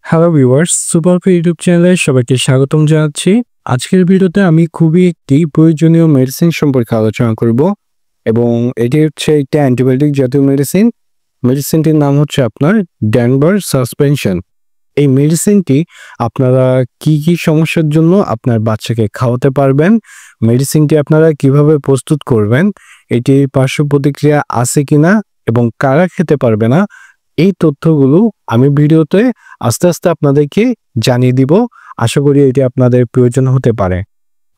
Hello viewers, সুপারফি YouTube চ্যানেলে সবাইকে স্বাগতম জানাচ্ছি। আজকের ভিডিওতে আমি খুবই একটি প্রয়োজনীয় মেডিসিন সম্পর্কে আলোচনা করব এবং এটি হচ্ছে একটি অ্যান্টিবায়োটিক জাতীয় মেডিসিন। মেডিসিনটির নাম হচ্ছে আপনার ড্যানবার সাসপেনশন। এই মেডিসিনটি আপনারা কি কি সমস্যার জন্য আপনার বাচ্চাকে খাওয়াতে পারবেন, মেডিসিনটি আপনারা কিভাবে প্রস্তুত করবেন, এটির পার্শ্ব প্রতিক্রিয়া আছে কিনা এবং কারা খেতে পারবে না, এই তথ্যগুলো আমি ভিডিওতে আস্তে আস্তে আপনাদেরকে জানিয়ে দিব। আশা করি এটি আপনাদের প্রয়োজন হতে পারে।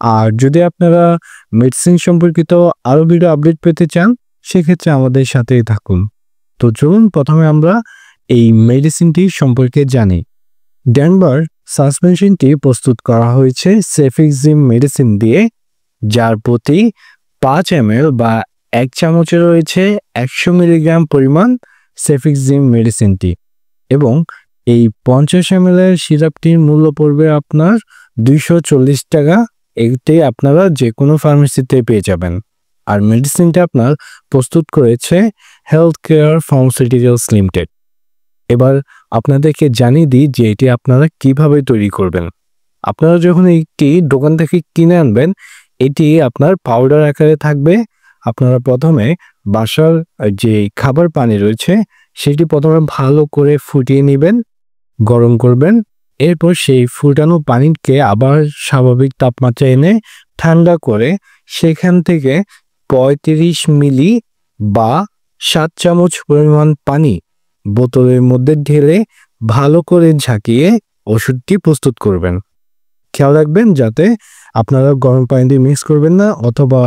আর যদি আপনারা মেডিসিন সম্পর্কিত আরও ভিডিও আপডেট পেতে চান, সেক্ষেত্রে আমাদের সাথেই থাকুন। তো চলুন প্রথমে আমরা এই মেডিসিনটি সম্পর্কে জানি। ড্যানবার সাসপেনশনটি প্রস্তুত করা হয়েছে সেফিক্সিম মেডিসিন দিয়ে, যার প্রতি 5 ml বা 1 চামচে রয়েছে 100 মিলিগ্রাম পরিমাণ সেফিক্সিম মেডিসিনটি, এবং এই 50 ml এর সিরাপটির মূল্য পড়বে আপনার 240 টাকা। এটি আপনারা যে কোনো ফার্মেসিতে পেয়ে যাবেন। আর মেডিসিনটা আপনার প্রস্তুত করেছে হেলথ কেয়ার ফার্মাসিউটিক্যালস লিমিটেড। এবার আপনাদেরকে জানিয়ে দিই যে এটি আপনারা কিভাবে তৈরি করবেন। আপনারা যখন একটি দোকান থেকে কিনে আনবেন, এটি আপনার পাউডার আকারে থাকবে। আপনারা প্রথমে বাসার যে খাবার পানি রয়েছে সেটি প্রথমে ভালো করে ফুটিয়ে নেবেন, গরম করবেন। এরপর সেই ফুটানো পানিকে আবার স্বাভাবিক তাপমাত্রায় এনে ঠান্ডা করে সেখান থেকে 35 মিলি বা 7 চামচ পরিমাণ পানি বোতলের মধ্যে ঢেলে ভালো করে ঝাঁকিয়ে ওষুধটি প্রস্তুত করবেন। খেয়াল রাখবেন যাতে আপনারা গরম পানি দিয়ে মিক্স করবেন না, অথবা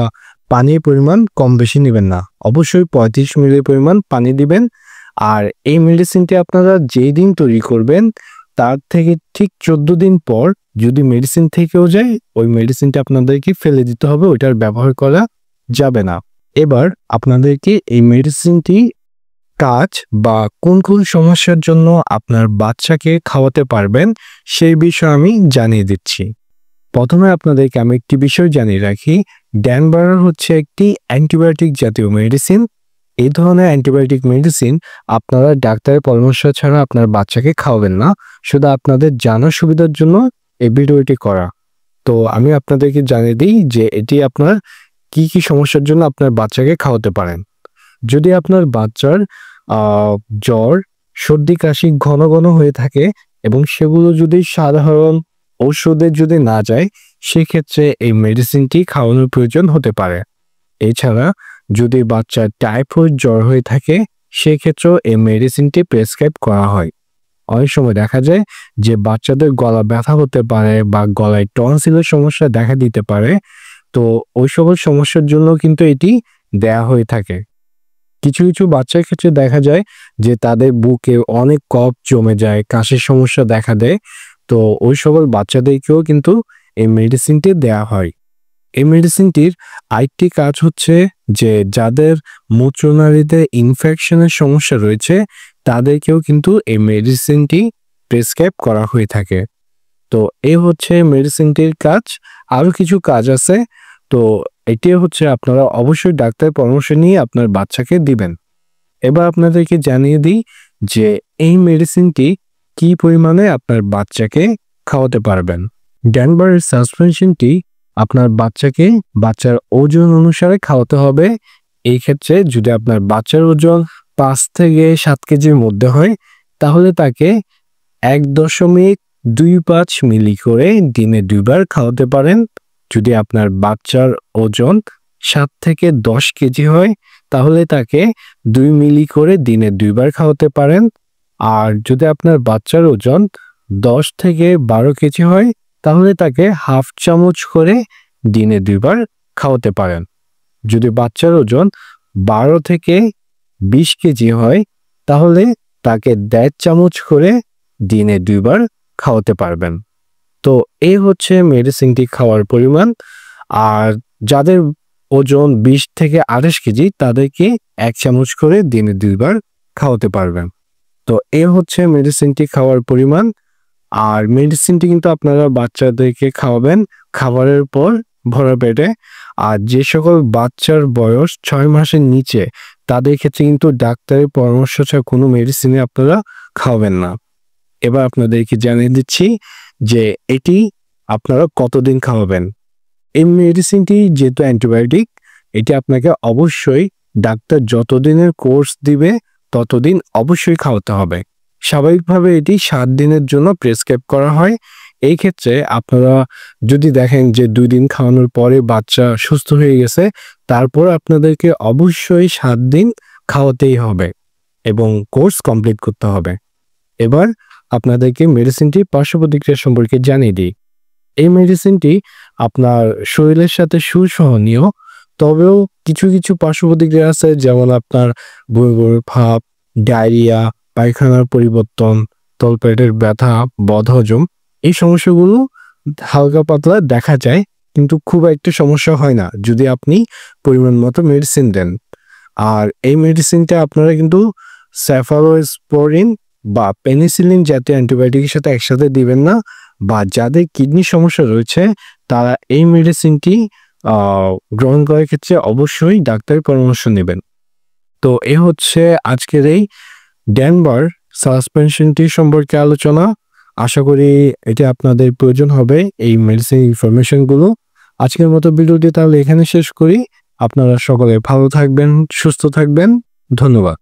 পানির পরিমাণ কম বেশি নেবেন না। অবশ্যই 35 মিলি পরিমাণ পানি দিবেন। আর এই মেডিসিনটি আপনারা যেই দিন তৈরি করবেন তার থেকে ঠিক 14 দিন পর যদি মেডিসিন থেকেও যায়, ওই মেডিসিনটা আপনাদেরকে ফেলে দিতে হবে, ওইটার ব্যবহার করা যাবে না। এবার আপনাদেরকে এই মেডিসিনটি কাজ বা কোন কোন সমস্যার জন্য আপনার বাচ্চাকে খাওয়াতে পারবেন সেই বিষয়ে আমি জানিয়ে দিচ্ছি। প্রথমে আপনাদেরকে আমি একটি বিষয় জানিয়ে রাখি, ড্যানবার হচ্ছে একটি অ্যান্টিবায়োটিক জাতীয় মেডিসিন। এই ধরনের অ্যান্টিবায়োটিক মেডিসিন আপনারা ডাক্তারের পরামর্শ ছাড়া আপনার বাচ্চাকে খাওয়াবেন না। শুধু আপনাদের জানার সুবিধার জন্য এই ভিডিওটি করা। তো আমি আপনাদেরকে জানিয়ে দিই যে এটি আপনার কি কি সমস্যার জন্য আপনার বাচ্চাকে খাওয়াতে পারেন। যদি আপনার বাচ্চার জ্বর, সর্দি, কাশি ঘন ঘন হয়ে থাকে এবং সেগুলো যদি সাধারণ ঔষধে যদি না যায়, সেক্ষেত্রে এই মেডিসিনটি খাওয়ানোর প্রয়োজন হতে পারে। এছাড়া যদি বাচ্চার টাইফয়েড জ্বর হয়ে থাকে, সেক্ষেত্রেও এই মেডিসিনটি প্রেসক্রাইব করা হয়। অনেক সময় দেখা যায় যে বাচ্চাদের গলা ব্যথা হতে পারে বা গলায় টনসিলের সমস্যা দেখা দিতে পারে। তো ওই সকল সমস্যার জন্য কিন্তু এটি দেয়া হয়ে থাকে। কিছু কিছু বাচ্চার ক্ষেত্রে দেখা যায় যে তাদের বুকে অনেক কফ জমে যায়, কাশির সমস্যা দেখা দেয়। তো ওই সকল বাচ্চাদেরকেও কিন্তু এই মেডিসিনটি দেয়া হয়। এই মেডিসিনটির আরেকটি কাজ হচ্ছে যে যাদের মূত্রনালীতে ইনফেকশনের সমস্যা রয়েছে তাদেরকেও কিন্তু এই মেডিসিনটি প্রেসক্রাইব করা হয়ে থাকে। তো এই হচ্ছে মেডিসিনটির কাজ। আরও কিছু কাজ আছে, তো এটি হচ্ছে আপনারা অবশ্যই ডাক্তারের পরামর্শ নিয়ে আপনার বাচ্চাকে দিবেন। এবার আপনাদেরকে জানিয়ে দিই যে এই মেডিসিনটি কি পরিমাণে আপনার বাচ্চাকে খাওয়াতে পারবেন। ড্যানবারের সাসপেনশনটি আপনার বাচ্চাকে বাচ্চার ওজন অনুসারে খাওয়াতে হবে। এই ক্ষেত্রে যদি আপনার বাচ্চার ওজন 5 থেকে 7 কেজির মধ্যে হয়, তাহলে তাকে 1.25 মিলি করে দিনে 2 বার খাওয়াতে পারেন। যদি আপনার বাচ্চার ওজন 7 থেকে 10 কেজি হয়, তাহলে তাকে 2 মিলি করে দিনে 2 বার খাওয়াতে পারেন। আর যদি আপনার বাচ্চার ওজন 10 থেকে 12 কেজি হয়, তাহলে তাকে হাফ চামচ করে দিনে 2 বার খাওয়াতে পারেন। যদি বাচ্চার ওজন 12 থেকে 20 কেজি হয়, তাহলে তাকে 1.5 চামচ করে দিনে 2 বার খাওয়াতে পারবেন। তো এই হচ্ছে মেডিসিনটি খাওয়ার পরিমাণ। আর যাদের ওজন 20 থেকে 28 কেজি তাদেরকে 1 চামচ করে দিনে 2 বার খাওয়াতে পারবেন। তো এই হচ্ছে মেডিসিনটি খাওয়ার পরিমাণ। আর মেডিসিনটি কিন্তু আপনারা বাচ্চাদেরকে খাওয়াবেন খাবারের পর ভরা পেটে। আর যে সকল বাচ্চার বয়স 6 মাসের নিচে তাদের ক্ষেত্রে কিন্তু ডাক্তারের পরামর্শ ছাড়া কোনো মেডিসিনই আপনারা খাওয়াবেন না। এবার আপনাদেরকে জানিয়ে দিচ্ছি যে এটি আপনারা কতদিন খাওয়াবেন। এই মেডিসিনটি যেহেতু অ্যান্টিবায়োটিক, এটি আপনাকে অবশ্যই ডাক্তার যতদিনের কোর্স দিবে ততদিন অবশ্যই খাওয়াতে হবে। স্বাভাবিকভাবে এটি 7 দিনের জন্য প্রেসক্রাইব করা হয়। এই ক্ষেত্রে আপনারা যদি দেখেন যে 2 দিন খাওয়ানোর পরে বাচ্চা সুস্থ হয়ে গেছে, তারপর আপনাদেরকে অবশ্যই 7 দিন খাওয়াতেই হবে এবং কোর্স কমপ্লিট করতে হবে। এবার আপনাদেরকে মেডিসিনটি পার্শ্ব প্রতিক্রিয়া সম্পর্কে জানিয়ে দিই। এই মেডিসিনটি আপনার শরীরের সাথে সুসহনীয়, তবেও কিছু কিছু পার্শ্ব প্রতিক্রিয়া আছে, যেমন আপনার বমি বমি ভাব, ডায়রিয়া, পায়খানার পরিবর্তন, তলপেটের ব্যথা, বদহজম। এই সমস্যাগুলো হালকা পাতলা দেখা যায়, কিন্তু খুব একটা সমস্যা হয় না যদি আপনি পরিমাণ মতো মেডিসিন দেন। আর এই মেডিসিনটা আপনারা কিন্তু সেফালোস্পোরিন বা পেনিসিলিন জাতীয় অ্যান্টিবায়োটিকের সাথে একসাথে দিবেন না, বা যাদের কিডনি সমস্যা রয়েছে তারা এই মেডিসিনটি গ্রহণ করার ক্ষেত্রে অবশ্যই ডাক্তারের পরামর্শ নেবেন। তো এ হচ্ছে আজকের এই ড্যানবার সাসপেনশনটি সম্পর্কে আলোচনা। আশা করি এটি আপনাদের প্রয়োজন হবে, এই মেডিসিন ইনফরমেশনগুলো। আজকের মতো ভিডিওটি তাহলে এখানে শেষ করি। আপনারা সকলে ভালো থাকবেন, সুস্থ থাকবেন। ধন্যবাদ।